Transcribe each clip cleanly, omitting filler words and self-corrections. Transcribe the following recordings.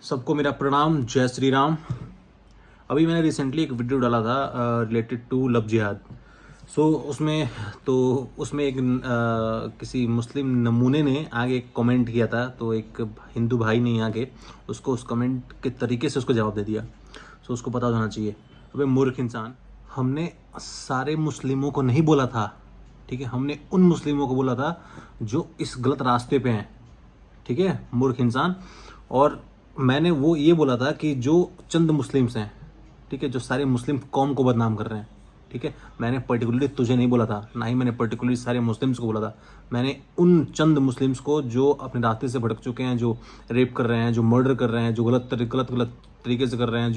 सबको मेरा प्रणाम, जय श्री राम। अभी मैंने रिसेंटली एक वीडियो डाला था रिलेटेड टू लव जिहाद। उसमें एक किसी मुस्लिम नमूने ने आगे एक कमेंट किया था, तो एक हिंदू भाई ने आगे उसको उस कमेंट के तरीके से उसको जवाब दे दिया। उसको पता होना चाहिए, अबे मूर्ख इंसान, हमने सारे मुस्लिमों को नहीं बोला था, ठीक है, हमने उन मुस्लिमों को बोला था जो इस गलत रास्ते पे हैं, ठीक है, मूर्ख इंसान। और मैंने वो ये बोला था कि जो चंद मुस्लिम्स हैं, ठीक है, जो सारे मुस्लिम कौम को बदनाम कर रहे हैं, ठीक है, मैंने पर्टिकुलरली तुझे नहीं बोला था, ना ही मैंने पर्टिकुलरली सारे मुस्लिम्स को बोला था। मैंने उन चंद मुस्लिम्स को जो अपने रास्ते से भटक चुके हैं, जो रेप कर रहे हैं, जो मर्डर कर रहे हैं, जो गलत तरीके से कर रहे हैं,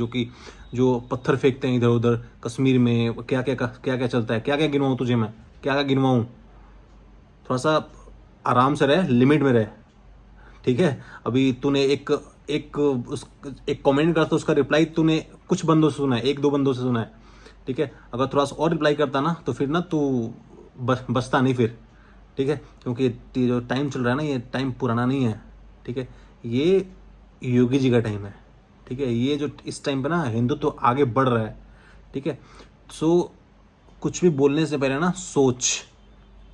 जो पत्थर फेंकते हैं इधर उधर कश्मीर में, क्या क्या चलता है, क्या क्या गिनवाऊँ तुझे मैं, क्या क्या गिनवाऊँ। थोड़ा सा आराम से रहे, लिमिट में रहे, ठीक है। अभी तूने एक कमेंट करता, उसका रिप्लाई तूने कुछ बंदों से सुना है, एक दो बंदों से सुना है, ठीक है। अगर थोड़ा सा और रिप्लाई करता ना तो फिर ना तू बचता नहीं फिर, ठीक है, क्योंकि ये जो टाइम चल रहा है ना, ये टाइम पुराना नहीं है, ठीक है, ये योगी जी का टाइम है, ठीक है। ये जो इस टाइम पे ना हिंदुत्व तो आगे बढ़ रहा है, ठीक है। सो कुछ भी बोलने से पहले ना सोच,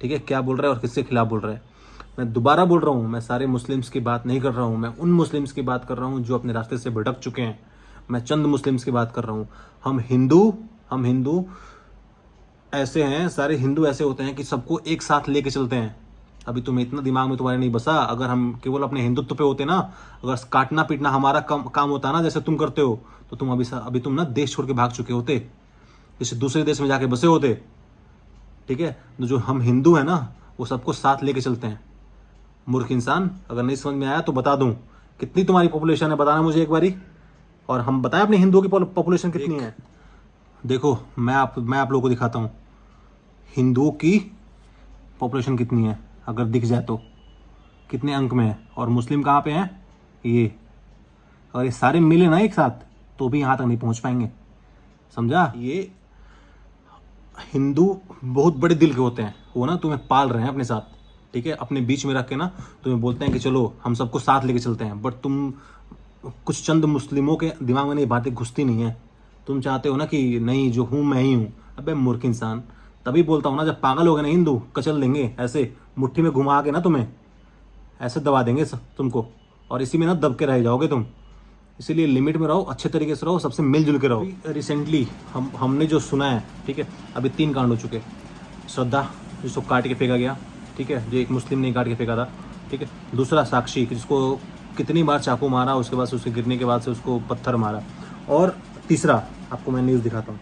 ठीक है, क्या बोल रहा है और किसके खिलाफ बोल रहा है। मैं दोबारा बोल रहा हूँ, मैं सारे मुस्लिम्स की बात नहीं कर रहा हूँ, मैं उन मुस्लिम्स की बात कर रहा हूँ जो अपने रास्ते से भटक चुके हैं। मैं चंद मुस्लिम्स की बात कर रहा हूँ। हम हिंदू ऐसे हैं, सारे हिंदू ऐसे होते हैं कि सबको एक साथ लेके चलते हैं। अभी तुम्हें इतना दिमाग में तुम्हारे नहीं बसा, अगर हम केवल अपने हिंदुत्व पे होते ना, अगर काटना पीटना हमारा काम होता ना जैसे तुम करते हो, तो तुम अभी तुम ना देश छोड़ के भाग चुके होते, किसी दूसरे देश में जाके बसे होते, ठीक है। तो जो हम हिंदू है ना, वो सबको साथ लेके चलते हैं। मूर्ख इंसान, अगर नहीं समझ में आया तो बता दूं कितनी तुम्हारी पॉपुलेशन है, बताना मुझे एक बारी, और हम बताएं अपने हिंदुओं की पॉपुलेशन कितनी है। देखो, मैं आप लोगों को दिखाता हूं हिंदुओं की पॉपुलेशन कितनी है, अगर दिख जाए तो कितने अंक में है, और मुस्लिम कहाँ पे हैं ये। अगर ये सारे मिले ना एक साथ तो भी यहाँ तक नहीं पहुंच पाएंगे, समझा। ये हिंदू बहुत बड़े दिल के होते हैं, वो ना तुम्हें पाल रहे हैं अपने साथ, ठीक है, अपने बीच में रख के ना तुम्हें बोलते हैं कि चलो हम सबको साथ लेके चलते हैं। बट तुम कुछ चंद मुस्लिमों के दिमाग में ये बातें घुसती नहीं है। तुम चाहते हो ना कि नहीं, जो हूँ मैं ही हूँ। अबे मूर्ख इंसान, तभी बोलता हूँ ना, जब पागल हो गए ना हिंदू, कचल देंगे ऐसे, मुट्ठी में घुमा के ना तुम्हें ऐसे दबा देंगे तुमको, और इसी में ना दब के रह जाओगे तुम। इसीलिए लिमिट में रहो, अच्छे तरीके से रहो, सबसे मिलजुल के रहो। रिसेंटली हमने जो सुना है, ठीक है, अभी 3 कांड हो चुके। श्रद्धा जिसको काट के फेंका गया, ठीक है, जो एक मुस्लिम ने काट के फेंका था, ठीक है। दूसरा साक्षी जिसको कितनी बार चाकू मारा, उसके बाद से उसके गिरने के बाद से उसको पत्थर मारा। और तीसरा आपको मैं न्यूज़ दिखाता हूँ।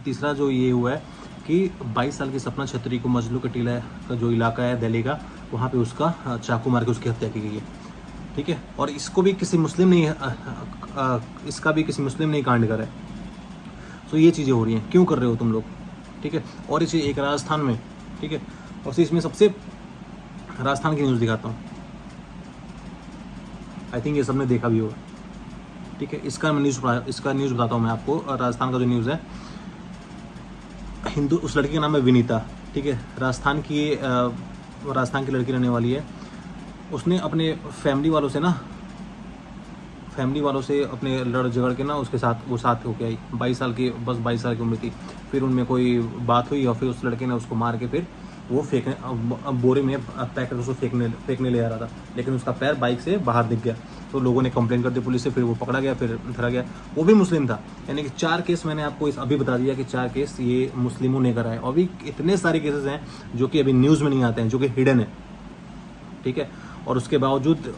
तीसरा जो ये हुआ है कि 22 साल की सपना छतरी को मजलू का टीला का जो इलाका है दिल्ली का, वहाँ पे उसका चाकू मार के उसकी हत्या की गई है, ठीक है। और इसको भी किसी मुस्लिम ने इसका भी किसी मुस्लिम ने कांड करा है। तो ये चीज़ें हो रही हैं, क्यों कर रहे हो तुम लोग, ठीक है। और इसे एक राजस्थान में, ठीक है, और इसमें सबसे राजस्थान की न्यूज़ दिखाता हूँ, आई थिंक ये सबने देखा भी होगा, ठीक है। इसका न्यूज़ बताता हूँ मैं आपको। राजस्थान का जो न्यूज़ है, हिंदू, उस लड़की का नाम है विनीता, ठीक है, राजस्थान की लड़की रहने वाली है। उसने अपने फैमिली वालों से अपने लड़ झगड़ के ना उसके साथ वो साथ होके आई। 22 साल की उम्र थी। फिर उनमें कोई बात हुई और फिर उस लड़के ने उसको मार के फिर वो बोरे में पैक करके उसको फेंकने ले आ रहा था, लेकिन उसका पैर बाइक से बाहर दिख गया। तो लोगों ने कंप्लेंट कर दी पुलिस से, फिर वो पकड़ा गया, फिर धरा गया। वो भी मुस्लिम था। यानी कि 4 केस मैंने आपको अभी बता दिया कि 4 केस ये मुस्लिमों ने करा है। और भी इतने सारे केसेस हैं जो कि अभी न्यूज़ में नहीं आते हैं, जो कि हिडन है, ठीक है। और उसके बावजूद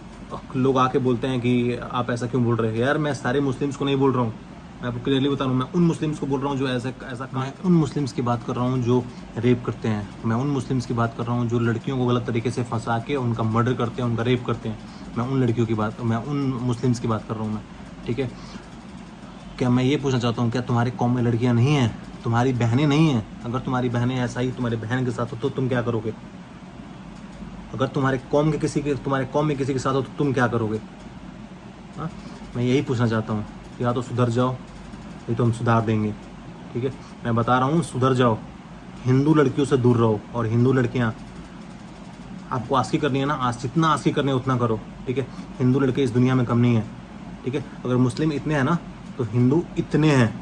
लोग आके बोलते हैं कि आप ऐसा क्यों बोल रहे हैं। यार, मैं सारे मुस्लिम्स को नहीं बोल रहा हूँ, मैं आपको क्लियरली बता रहा हूँ, मैं उन मुस्लिम्स को बोल रहा हूँ जो ऐसा मैं उन मुस्लिम्स की बात कर रहा हूँ जो रेप करते हैं। मैं उन मुस्लिम्स की बात कर रहा हूँ जो लड़कियों को गलत तरीके से फंसा के उनका मर्डर करते हैं, उनका रेप करते हैं। मैं उन मुस्लिम्स की बात कर रहा हूँ मैं, ठीक है। क्या मैं ये पूछना चाहता हूँ, क्या तुम्हारे कौम में लड़कियाँ नहीं हैं, तुम्हारी बहनें नहीं हैं? अगर तुम्हारी बहनें ऐसा ही तुम्हारे बहन के साथ हो तो तुम क्या करोगे? अगर तुम्हारे कौम में किसी के साथ हो तो तुम क्या करोगे? हाँ, मैं यही पूछना चाहता हूँ। या तो सुधर जाओ, नहीं तो हम सुधार देंगे। ठीक है, मैं बता रहा हूँ सुधर जाओ, हिंदू लड़कियों से दूर रहो। और हिंदू लड़कियाँ, आपको आस्की करनी है ना, आज जितना आस्की करनी है उतना करो, ठीक है। हिंदू लड़के इस दुनिया में कम नहीं है, ठीक है। अगर मुस्लिम इतने हैं ना तो हिंदू इतने हैं,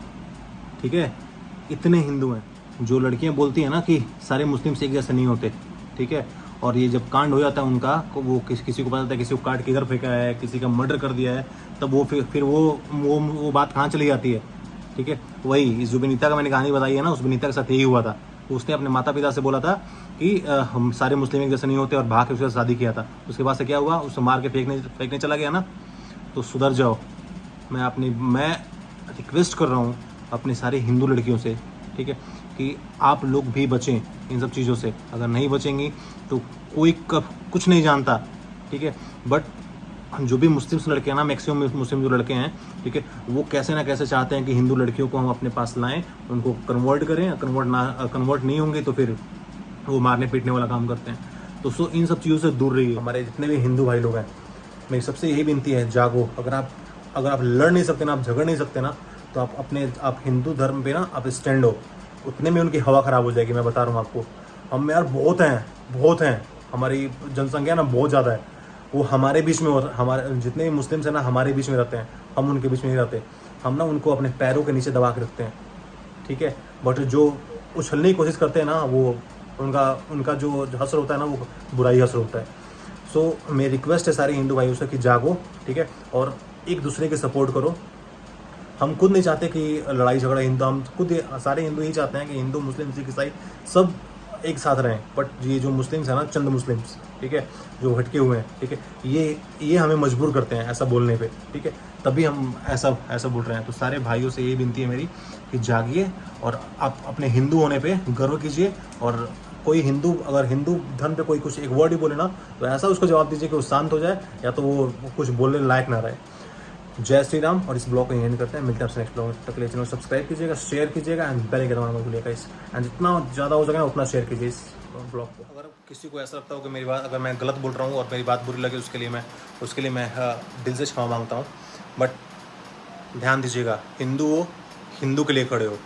ठीक है, इतने हिंदू हैं। जो लड़कियां बोलती हैं ना कि सारे मुस्लिम्स एक जैसे नहीं होते, ठीक है, और ये जब कांड हो जाता है उनका, वो किसी को पता चलता है किसी को काट के इधर फेंका है, किसी का मर्डर कर दिया है, तब वो फिर वो बात कहाँ चली जाती है, ठीक है। वही जो विनीता का मैंने कहानी बताई है ना, उस विनीता के साथ यही हुआ था। उसने अपने माता पिता से बोला था कि हम सारे मुस्लिम एक जैसे नहीं होते, और भाग के उसके साथ शादी किया था। उसके बाद से क्या हुआ, उसे मार के फेंकने चला गया ना। तो सुधर जाओ। मैं रिक्वेस्ट कर रहा हूँ अपनी सारी हिंदू लड़कियों से, ठीक है, कि आप लोग भी बचें इन सब चीज़ों से। अगर नहीं बचेंगी तो कोई कुछ नहीं जानता, ठीक है। बट जो भी मुस्लिम्स लड़के हैं ना, मैक्सिमम मुस्लिम जो लड़के हैं, ठीक है, वो कैसे ना कैसे चाहते हैं कि हिंदू लड़कियों को हम अपने पास लाएं, उनको कन्वर्ट करें। कन्वर्ट नहीं होंगे तो फिर वो मारने पीटने वाला काम करते हैं। तो इन सब चीज़ों से दूर रहिए। हमारे जितने भी हिंदू भाई लोग हैं, मेरी सबसे यही विनती है, जागो। अगर आप लड़ नहीं सकते ना, आप झगड़ नहीं सकते ना, तो आप हिंदू धर्म पे ना आप स्टैंड हो। उतने में उनकी हवा ख़राब हो जाएगी, मैं बता रहा हूँ आपको। हम यार बहुत हैं, हमारी जनसंख्या ना बहुत ज़्यादा है। वो हमारे बीच में, हमारे जितने भी मुस्लिम्स हैं ना हमारे बीच में रहते हैं, हम उनके बीच में नहीं रहते। हम ना उनको अपने पैरों के नीचे दबा के रखते हैं, ठीक है। बट जो उछलने की कोशिश करते हैं ना, वो उनका जो हसर होता है ना, वो बुराई हसर होता है। सो मेरी रिक्वेस्ट है सारे हिंदू भाइयों से कि जागो, ठीक है, और एक दूसरे के सपोर्ट करो। हम खुद नहीं चाहते कि लड़ाई झगड़ा, हम खुद सारे हिंदू ही चाहते हैं कि हिंदू मुस्लिम सिख ईसाई सब एक साथ रहें। बट ये जो मुस्लिम्स हैं ना, चंद मुस्लिम्स, ठीक है, जो भटके हुए हैं, ठीक है, ये हमें मजबूर करते हैं ऐसा बोलने पे, ठीक है, तभी हम ऐसा बोल रहे हैं। तो सारे भाइयों से यही विनती है मेरी कि जागिए और आप अपने हिंदू होने पे गर्व कीजिए। और कोई हिंदू, अगर हिंदू धर्म पे कोई कुछ एक वर्ड ही बोले ना, तो ऐसा उसको जवाब दीजिए कि वो शांत हो जाए, या तो वो कुछ बोलने लायक ना रहे। जय श्री राम। और इस ब्लॉग को एंड करते हैं, मिलते हैं आपसे नेक्स्ट ब्लॉग तक। चैनल सब्सक्राइब कीजिएगा, शेयर कीजिएगा एंड बेल आइकन दबाना मत भूलिएगा। एंड जितना ज़्यादा हो सके उतना शेयर कीजिए इस ब्लॉग को। अगर किसी को ऐसा लगता हो कि मेरी बात, अगर मैं गलत बोल रहा हूँ और मेरी बात बुरी लगे, उसके लिए मैं दिल से क्षमा मांगता हूँ। बट ध्यान दीजिएगा, हिंदू हो, हिंदू के लिए खड़े हो।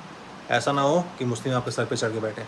ऐसा ना हो कि मुस्लिम आपके सर पे चढ़ के बैठे।